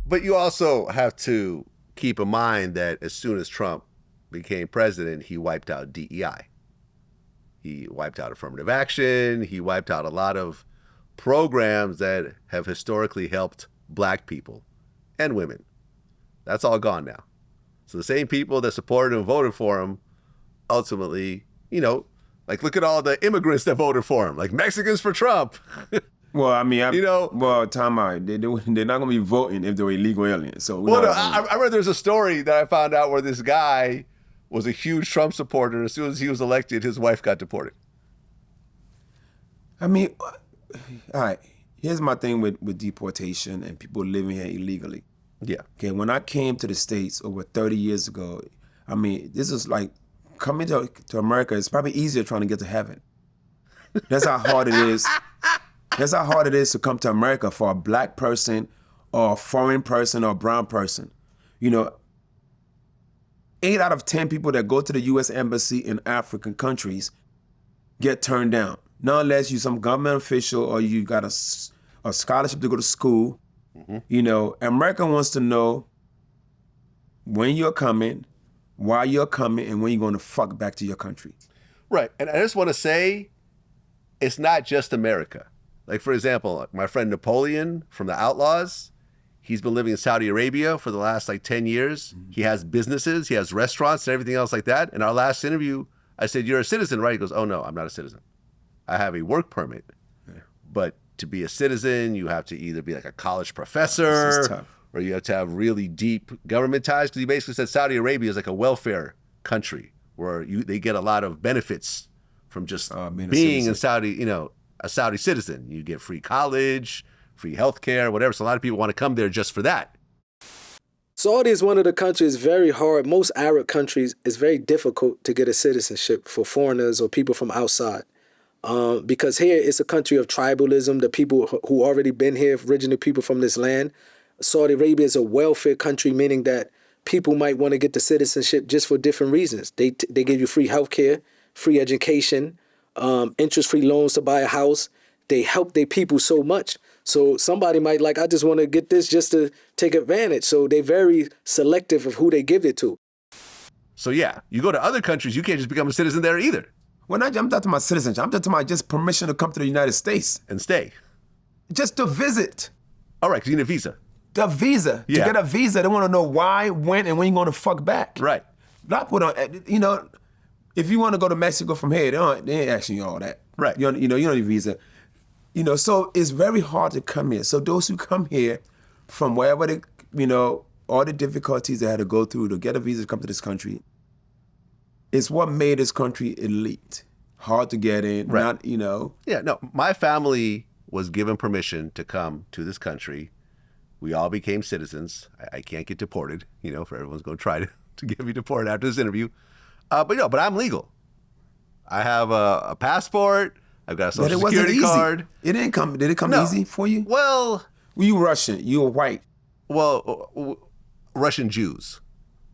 But you also have to keep in mind that as soon as Trump became president, he wiped out DEI. He wiped out affirmative action. He wiped out a lot of programs that have historically helped black people and women. That's all gone now. So the same people that supported and voted for him, ultimately, like look at all the immigrants that voted for him, like Mexicans for Trump. Well, I mean, time out. They're not going to be voting if they're illegal aliens. So I remember there's a story that I found out where this guy was a huge Trump supporter. As soon as he was elected, his wife got deported. I mean, all right, here's my thing with deportation and people living here illegally. Yeah. Okay, when I came to the States over 30 years ago, I mean, this is like coming to America is probably easier trying to get to heaven. That's how hard it is. That's how hard it is to come to America for a black person or a foreign person or a brown person. 8 out of 10 people that go to the U.S. Embassy in African countries get turned down. Not unless you're some government official or you got a scholarship to go to school. Mm-hmm. America wants to know when you're coming, why you're coming, and when you're going to fuck back to your country. Right. And I just want to say, it's not just America. Like, for example, my friend Napoleon from the Outlaws, he's been living in Saudi Arabia for the last 10 years. Mm-hmm. He has businesses, he has restaurants and everything else like that. In our last interview, I said, "You're a citizen, right?" He goes, "Oh, no, I'm not a citizen. I have a work permit." Yeah. But to be a citizen, you have to either be like a college professor or you have to have really deep government ties. Because he basically said Saudi Arabia is like a welfare country where they get a lot of benefits from just being in Saudi, a Saudi citizen. You get free college, free healthcare, whatever. So a lot of people want to come there just for that. Saudi is one of the countries very hard. Most Arab countries, it's very difficult to get a citizenship for foreigners or people from outside. Because here it's a country of tribalism, the people who already been here, originally people from this land. Saudi Arabia is a welfare country, meaning that people might want to get the citizenship just for different reasons. They give you free healthcare, free education, interest-free loans to buy a house. They help their people so much. So somebody might I just want to get this just to take advantage. So they're very selective of who they give it to. So yeah, you go to other countries, you can't just become a citizen there either. When I'm talking about citizenship, I'm talking about just permission to come to the United States. And stay. Just to visit. All right, because you need a visa. The visa. Yeah. To get a visa, they want to know why, when, and when you're going to fuck back. Right. Black people don't, if you want to go to Mexico from here, they ain't asking you all that. Right. You don't need a visa. So it's very hard to come here. So those who come here from wherever they, all the difficulties they had to go through to get a visa to come to this country, it's what made this country elite. Hard to get in, right. Yeah, no, my family was given permission to come to this country. We all became citizens. I can't get deported, for everyone's going to try to get me deported after this interview. But I'm legal. I have a passport. I've got a social security card. Did it come easy for you? Well, were you Russian? You were white? Well, Russian Jews.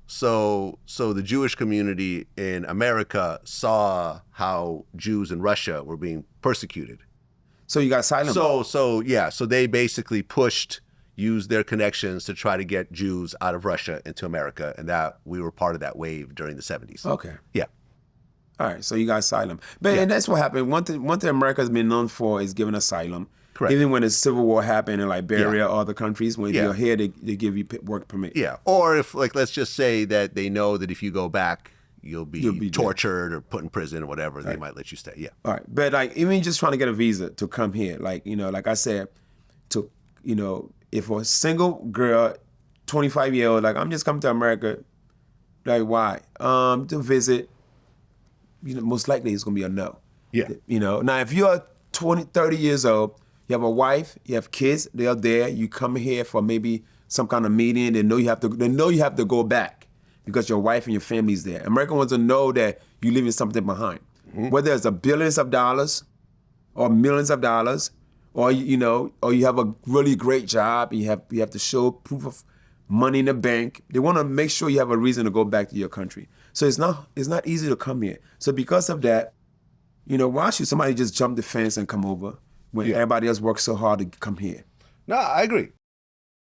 So the Jewish community in America saw how Jews in Russia were being persecuted. So you got asylum? So they basically used their connections to try to get Jews out of Russia into America, and that we were part of that wave during the 70s. Okay. Yeah. All right, so you got asylum. But and that's what happened. One thing America's been known for is giving asylum. Correct. Even when the Civil War happened in Liberia or other countries, when you're here, they give you work permit. Yeah, or if, let's just say that they know that if you go back, you'll be tortured or put in prison or whatever, right. They might let you stay, yeah. All right, but even just trying to get a visa to come here, like I said, if a single girl, 25-year-old, I'm just coming to America, why? To visit, most likely it's going to be a no. Yeah. Now if you're 20, 30 years old, you have a wife, you have kids, they're there, you come here for maybe some kind of meeting, they know you have to go back because your wife and your family's there. America wants to know that you're leaving something behind. Mm-hmm. Whether it's billions of dollars or millions of dollars, or you have a really great job, and you have to show proof of money in the bank. They want to make sure you have a reason to go back to your country. So it's not easy to come here. So because of that, why should somebody just jump the fence and come over when everybody else works so hard to come here? No, I agree.